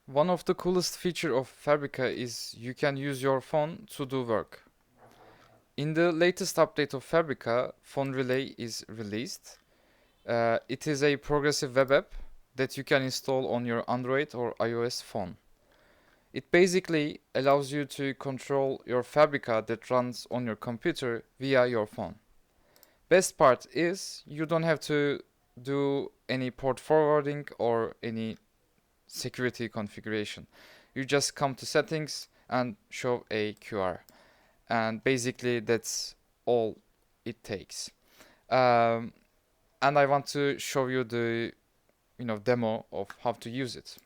One of the coolest feature of Fabrika is you can use your phone to do work. In the latest update of Fabrika, Phone Relay is released. It is a progressive web app that you can install on your Android or iOS phone. It basically allows you to control your Fabrika that runs on your computer via your phone. Best part is you don't have to do any port forwarding or any security configuration. You just come to settings and show a QR, and basically that's all it takes. Um, and I want to show you the demo of how to use it.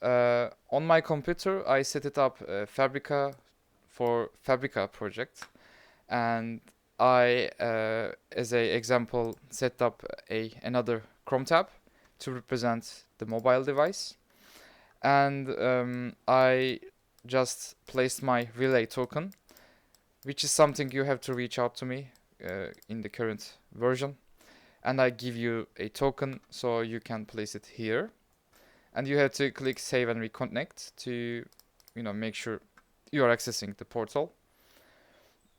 On my computer, I set it up Fabrika for Fabrika project, and I, as a example, set up another Chrome tab to represent the mobile device, and I just placed my relay token, which is something you have to reach out to me in the current version, and I give you a token so you can place it here, and you have to click save and reconnect to make sure you are accessing the portal.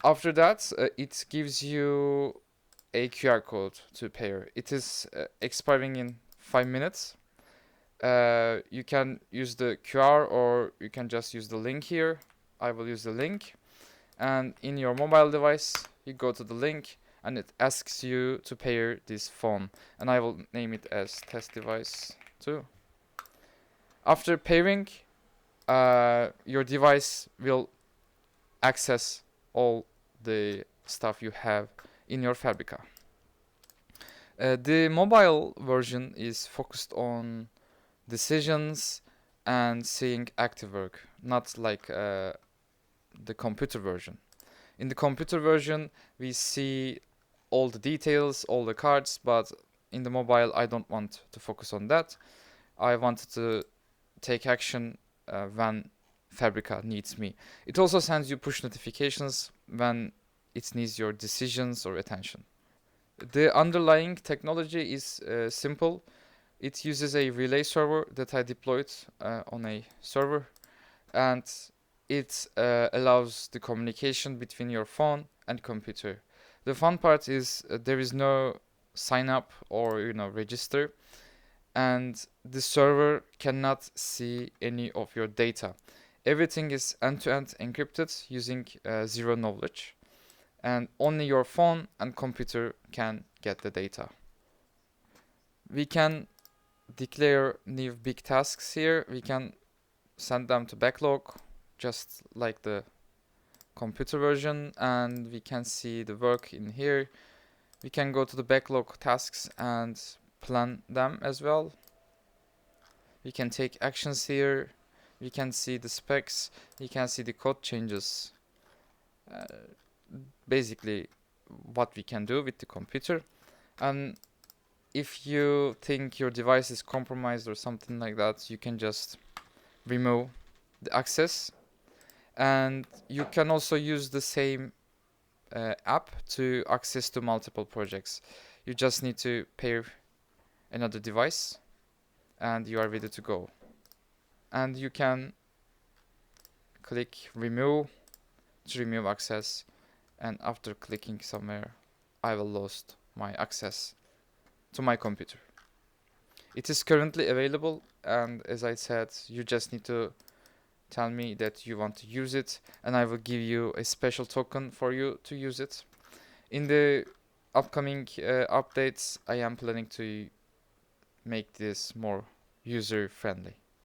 After that, it gives you a QR code to pair. It is expiring in 5 minutes. You can use the QR or you can just use the link here. I will use the link. And in your mobile device, you go to the link and it asks you to pair this phone. And I will name it as test device 2. After pairing, your device will access all the stuff you have in your Fabrika. The mobile version is focused on decisions and seeing active work, not like the computer version. In the computer version, we see all the details, all the cards, but in the mobile, I don't want to focus on that. I wanted to take action when Fabrika needs me. It also sends you push notifications when it needs your decisions or attention. The underlying technology is simple. It uses a relay server that I deployed on a server, and it allows the communication between your phone and computer. The fun part is there is no sign up or register, and the server cannot see any of your data. Everything is end-to-end encrypted using zero knowledge, and only your phone and computer can get the data. We can declare new big tasks here. We can send them to backlog, just like the computer version, and we can see the work in here. We can go to the backlog tasks and plan them as well. We can take actions here. We can see the specs. We can see the code changes. Basically, what we can do with the computer. And if you think your device is compromised or something like that, you can just remove the access. And you can also use the same app to access to multiple projects. You just need to pair another device and you are ready to go. And you can click remove to remove access, and after clicking somewhere I will lost my access to my computer. It is currently available, and as I said, you just need to tell me that you want to use it and I will give you a special token for you to use it. In the upcoming updates, I am planning to make this more user friendly.